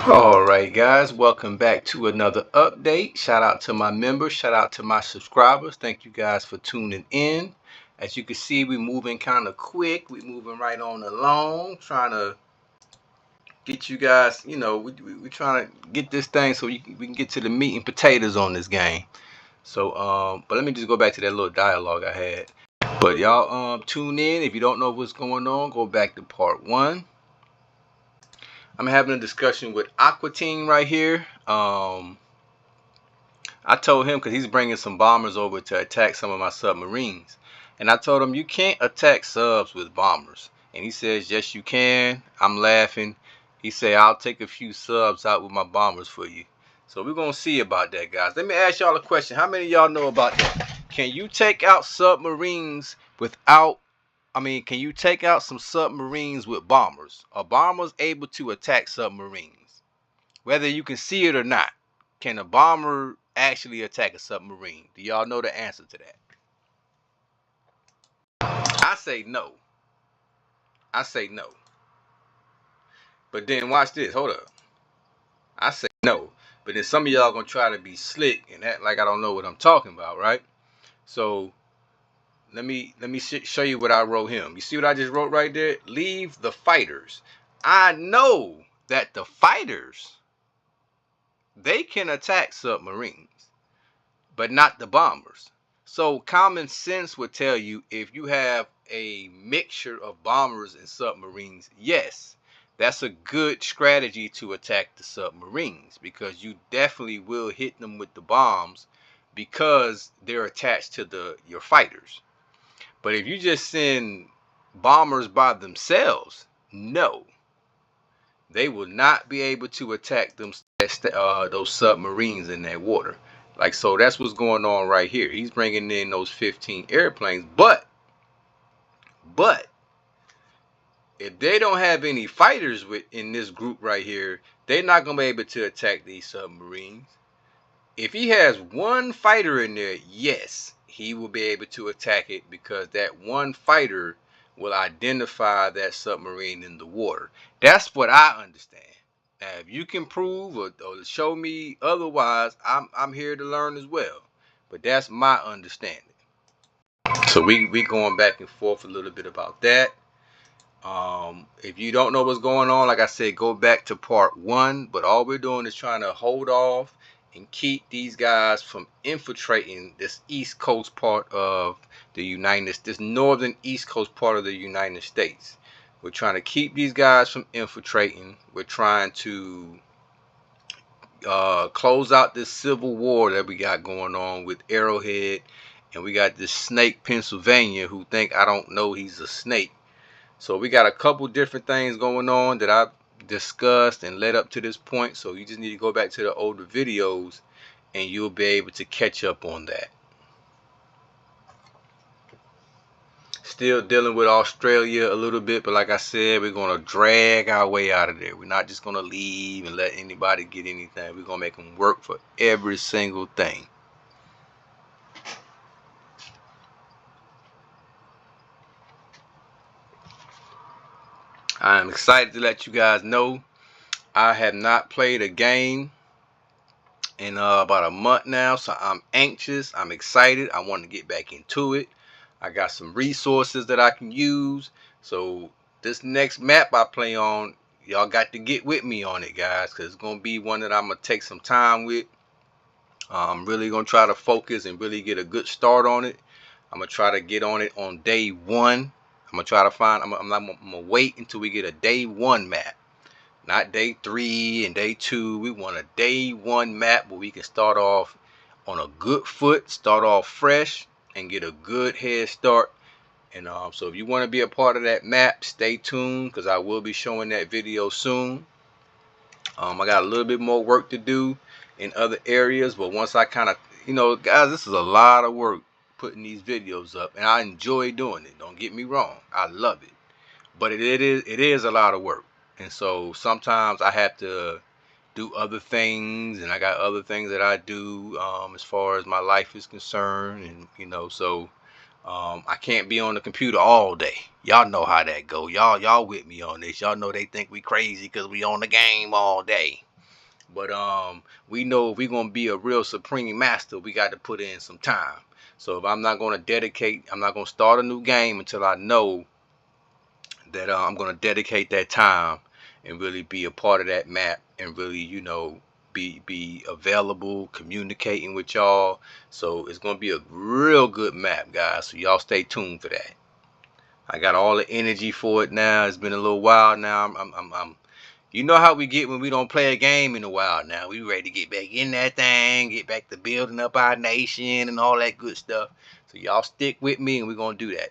Alright guys, welcome back to another update. Shout out to my members, shout out to my subscribers. Thank you guys for tuning in. As you can see, we're moving kind of quick. We're moving right on along, trying to get you guys, we're trying to get this thing so we can get to the meat and potatoes on this game. So, but let me just go back to that little dialogue I had. But y'all tune in. If you don't know what's going on, go back to part 1. I'm having a discussion with Aqua Team right here. I told him, because he's bringing some bombers over to attack some of my submarines. And I told him, you can't attack subs with bombers. And he says, yes, you can. I'm laughing. He said, I'll take a few subs out with my bombers for you. So we're going to see about that, guys. Let me ask y'all a question. How many of y'all know about that? Can you take out submarines without, can you take out some submarines with bombers? Are bombers able to attack submarines? Whether you can see it or not. Can a bomber actually attack a submarine? Do y'all know the answer to that? I say no. I say no. But then watch this. Hold up. I say no. But then some of y'all gonna try to be slick and act like I don't know what I'm talking about, right? So let me show you what I wrote him. You see what I just wrote right there? Leave the fighters. I know that the fighters, they can attack submarines, but not the bombers. So common sense would tell you, if you have a mixture of bombers and submarines, yes, that's a good strategy to attack the submarines, because you definitely will hit them with the bombs because they're attached to your fighters. But if you just send bombers by themselves, no, they will not be able to attack them those submarines in that water. Like, so that's what's going on right here. He's bringing in those 15 airplanes, but if they don't have any fighters in this group right here, they're not gonna be able to attack these submarines. If he has one fighter in there, yes, he will be able to attack it, because that one fighter will identify that submarine in the water. That's what I understand. Now, if you can prove or show me otherwise, I'm here to learn as well. But that's my understanding. So we going back and forth a little bit about that. If you don't know what's going on, like I said, go back to part 1. But all we're doing is trying to hold off and keep these guys from infiltrating this east coast part of this northern east coast part of the United States. We're trying to keep these guys from infiltrating. We're trying to close out this civil war that we got going on with Arrowhead, and we got this snake Pennsylvania who think I don't know he's a snake. So we got a couple different things going on that I've discussed and led up to this point. So you just need to go back to the older videos and you'll be able to catch up on that. Still dealing with Australia a little bit, but like I said, we're going to drag our way out of there. We're not just going to leave and let anybody get anything. We're going to make them work for every single thing. I'm excited to let you guys know I have not played a game in about a month now, so I'm anxious. I'm excited. I want to get back into it. I got some resources that I can use. So this next map I play on, y'all got to get with me on it, guys, because it's going to be one that I'm going to take some time with. I'm really going to try to focus and really get a good start on it. I'm going to try to get on it on day 1. I'm going to try to find, I'm going to wait until we get a day 1 map. Not day 3 and day 2. We want a day 1 map where we can start off on a good foot, start off fresh, and get a good head start. And so if you want to be a part of that map, stay tuned, because I will be showing that video soon. I got a little bit more work to do in other areas, but once I kind of, guys, this is a lot of work putting these videos up, and I enjoy doing it. Don't get me wrong, I love it, but it is a lot of work. And so sometimes I have to do other things, and I got other things that I do as far as my life is concerned, and so I can't be on the computer all day. Y'all know how that go. Y'all with me on this. Y'all know they think we crazy because we on the game all day. But we know if we're gonna be a real supreme master, we got to put in some time. So if I'm not gonna start a new game until I know that I'm gonna dedicate that time and really be a part of that map and really, be available, communicating with y'all. So it's gonna be a real good map, guys. So y'all stay tuned for that. I got all the energy for it now. It's been a little while now. I'm You know how we get when we don't play a game in a while now. We ready to get back in that thing, get back to building up our nation and all that good stuff. So y'all stick with me and we're going to do that.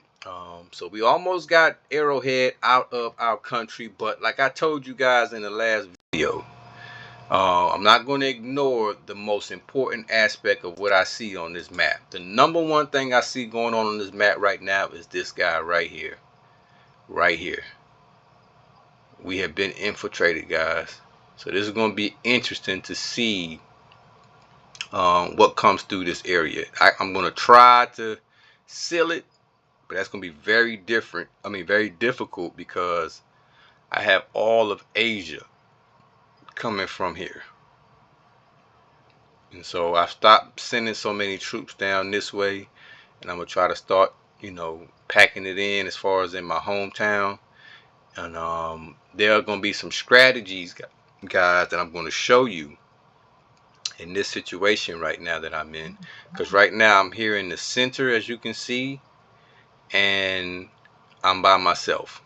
So we almost got Arrowhead out of our country. But like I told you guys in the last video, I'm not going to ignore the most important aspect of what I see on this map. The number one thing I see going on this map right now is this guy right here. Right here. We have been infiltrated, guys. So this is going to be interesting to see what comes through this area. I'm going to try to seal it, but that's going to be very difficult because I have all of Asia coming from here. And so I stopped sending so many troops down this way, and I'm going to try to start, packing it in as far as in my hometown. And there are going to be some strategies, guys, that I'm going to show you in this situation right now that I'm in. Because right now I'm here in the center, as you can see, and I'm by myself.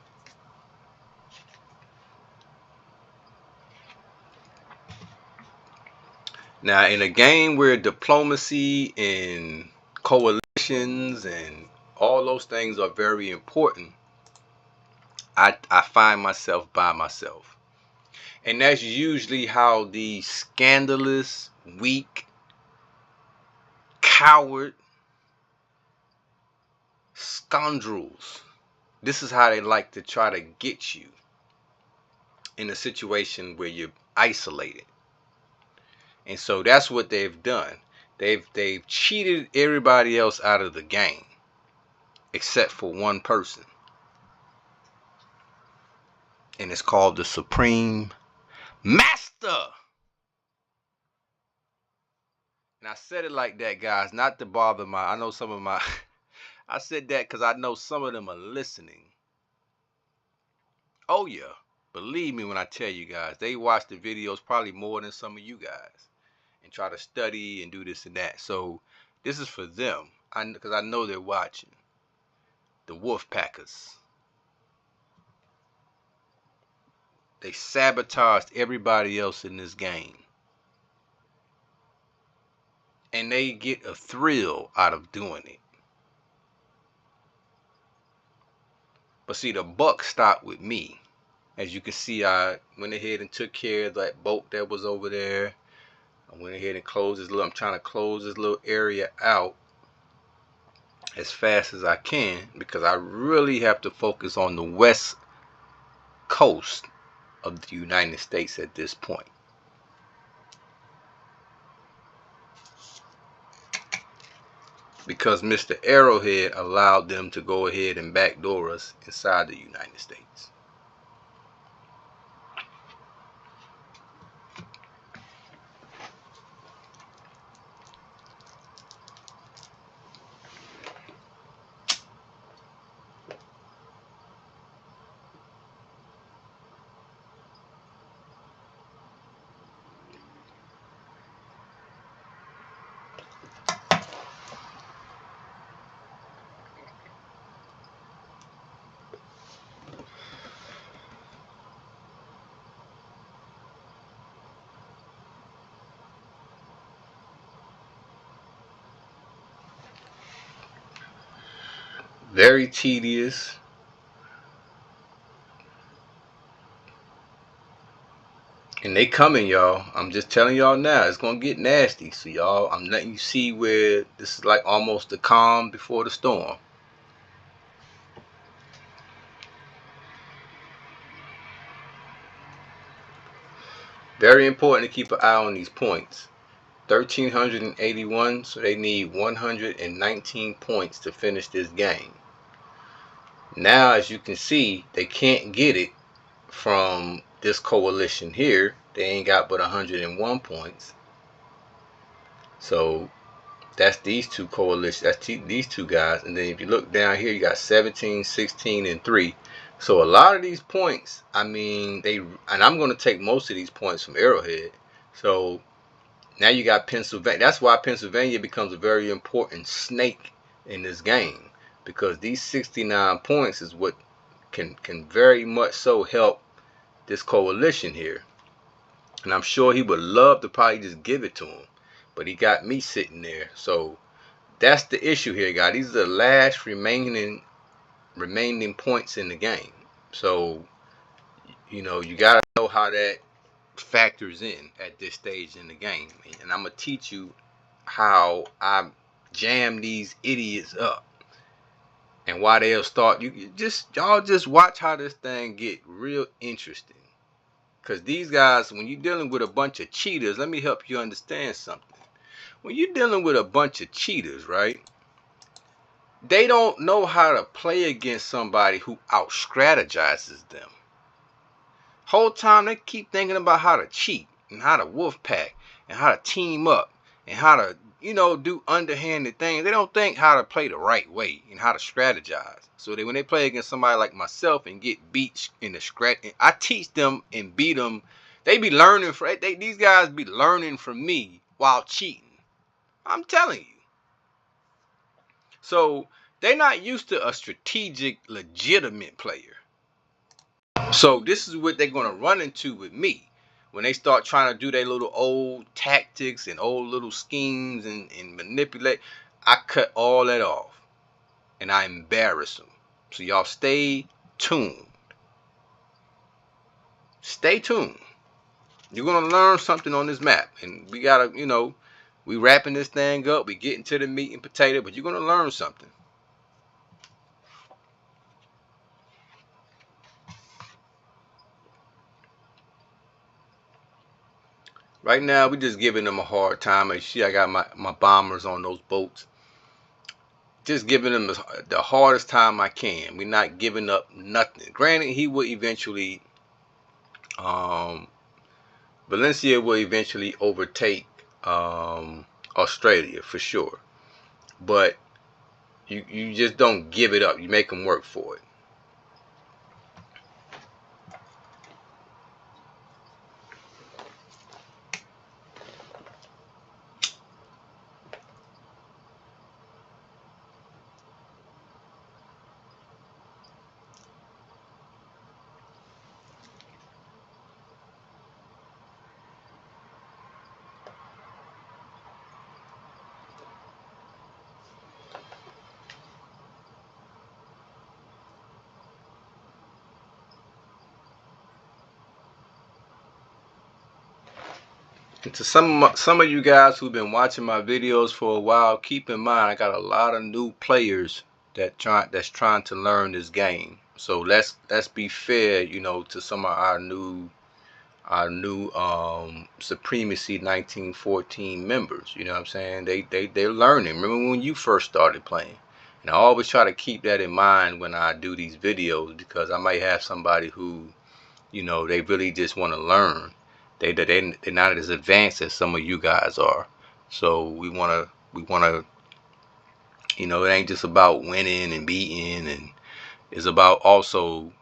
Now, in a game where diplomacy and coalitions and all those things are very important, I find myself by myself. And that's usually how the scandalous, weak, coward scoundrels, this is how they like to try to get you in a situation where you're isolated. And so that's what they've done. They've cheated everybody else out of the game except for one person. And it's called the Supreme Master. And I said it like that, guys, not to bother I know some of my I said that because I know some of them are listening. Oh yeah, believe me when I tell you guys, they watch the videos probably more than some of you guys and try to study and do this and that. So this is for them, because I know they're watching. The wolf packers. They sabotaged everybody else in this game. And they get a thrill out of doing it. But see, the buck stopped with me. As you can see, I went ahead and took care of that boat that was over there. I went ahead and closed I'm trying to close this little area out as fast as I can, because I really have to focus on the west coast of the United States at this point. Because Mr. Arrowhead allowed them to go ahead and backdoor us inside the United States. Very tedious. And they coming, y'all. I'm just telling y'all now, it's gonna get nasty. So y'all, I'm letting you see where this is like almost the calm before the storm. Very important to keep an eye on these points. 1,381, so they need 119 points to finish this game. Now, as you can see, they can't get it from this coalition here, they ain't got but 101 points. So that's these two coalitions. That's these two guys. And then if you look down here, you got 17, 16, and 3. So a lot of these points, I mean, and I'm going to take most of these points from Arrowhead. So now you got Pennsylvania. That's why Pennsylvania becomes a very important snake in this game, because these 69 points is what can very much so help this coalition here. And I'm sure he would love to probably just give it to him, but he got me sitting there. So that's the issue here, guys. These are the last remaining points in the game. So, you know, you got to know how that factors in at this stage in the game. And I'm going to teach you how I jam these idiots up and why they'll start. Y'all just watch how this thing get real interesting. Because these guys, when you're dealing with a bunch of cheaters, let me help you understand something. When you're dealing with a bunch of cheaters, right? They don't know how to play against somebody who out-strategizes them. Whole time they keep thinking about how to cheat and how to wolf pack and how to team up and how to, you know, do underhanded things. They don't think how to play the right way and how to strategize. So when they play against somebody like myself and get beat in the scratch, I teach them and beat them. They be learning these guys be learning from me while cheating. I'm telling you. So they're not used to a strategic, legitimate player. So this is what they're going to run into with me when they start trying to do their little old tactics and old little schemes and manipulate. I cut all that off and I embarrass them. So y'all stay tuned. Stay tuned. You're going to learn something on this map. And we got to, you know, we wrapping this thing up. We getting to the meat and potato, but you're going to learn something. Right now, we just giving them a hard time. As you see, I got my bombers on those boats. Just giving them the hardest time I can. We're not giving up nothing. Granted, he will eventually, Valencia will eventually overtake Australia for sure. But you just don't give it up. You make them work for it. And to some of you guys who've been watching my videos for a while, keep in mind I got a lot of new players that's trying to learn this game. So let's be fair, you know, to some of our new Supremacy 1914 members. You know what I'm saying? They're learning. Remember when you first started playing? And I always try to keep that in mind when I do these videos, because I might have somebody who, you know, they really just want to learn. They're not as advanced as some of you guys are. So we wanna, you know, it ain't just about winning and beating, and it's about also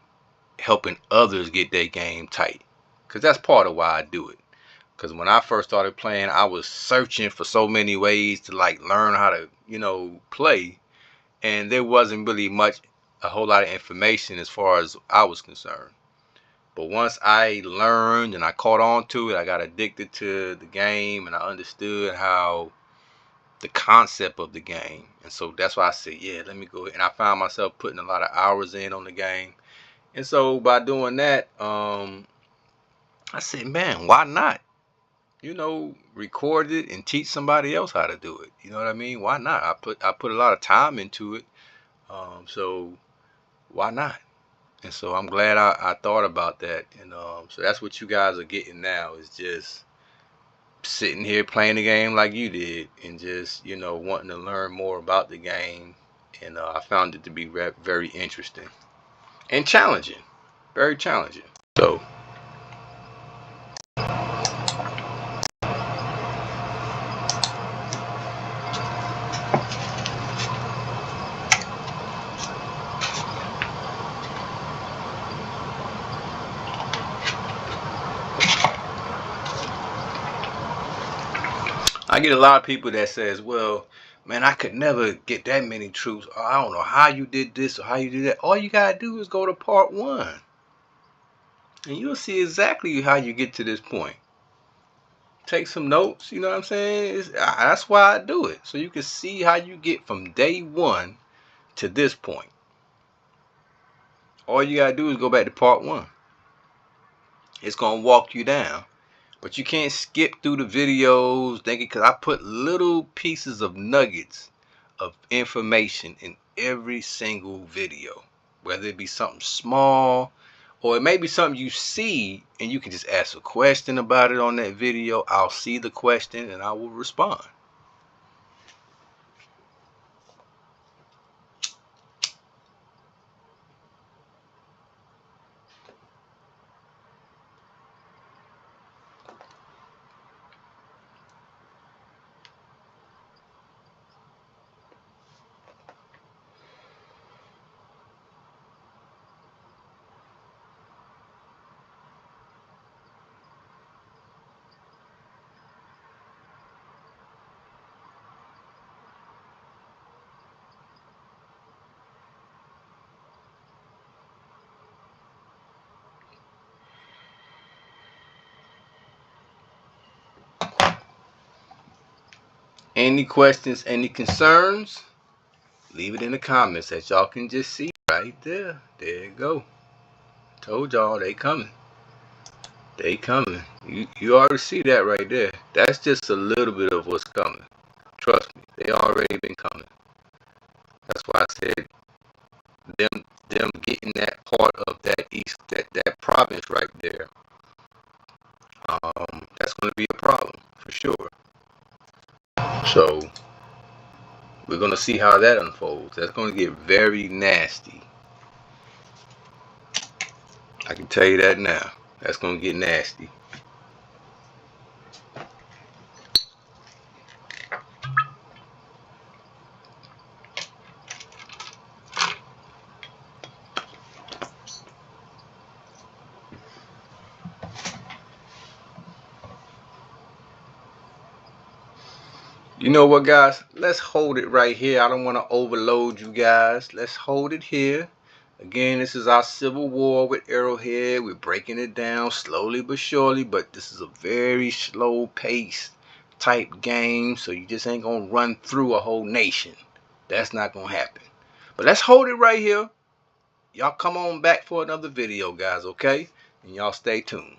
helping others get their game tight. Cause that's part of why I do it. Cause when I first started playing, I was searching for so many ways to like learn how to, you know, play, and there wasn't really a whole lot of information as far as I was concerned. But once I learned and I caught on to it, I got addicted to the game and I understood how the concept of the game. And so that's why I said, yeah, let me go ahead. And I found myself putting a lot of hours in on the game. And so by doing that, I said, man, why not? You know, record it and teach somebody else how to do it. You know what I mean? Why not? I put a lot of time into it. So why not? And so I'm glad I thought about that. And so that's what you guys are getting now, is just sitting here playing the game like you did, and just, you know, wanting to learn more about the game. And I found it to be very interesting and challenging, very challenging. So I get a lot of people that says, well, man, I could never get that many troops. Or, I don't know how you did this or how you did that. All you gotta do is go to part 1. And you'll see exactly how you get to this point. Take some notes, you know what I'm saying? That's why I do it. So you can see how you get from day 1 to this point. All you gotta do is go back to part 1. It's gonna walk you down. But you can't skip through the videos thinking, because I put little pieces of nuggets of information in every single video. Whether it be something small, or it may be something you see and you can just ask a question about it on that video. I'll see the question and I will respond. Any questions, any concerns? Leave it in the comments that y'all can just see right there. There you go. Told y'all they coming. They coming. You already see that right there. That's just a little bit of what's coming. Trust me, they already been coming. That's why I said them getting that part of that east that province right there. That's going to be a problem for sure. So we're going to see how that unfolds. That's going to get very nasty. I can tell you that now. That's going to get nasty. You know what, guys? Let's hold it right here. I don't want to overload you guys. Let's hold it here. Again, this is our Civil War with Arrowhead. We're breaking it down slowly but surely, but this is a very slow paced type game, so you just ain't gonna run through a whole nation. That's not gonna happen. But let's hold it right here. Y'all come on back for another video, guys, okay? And y'all stay tuned.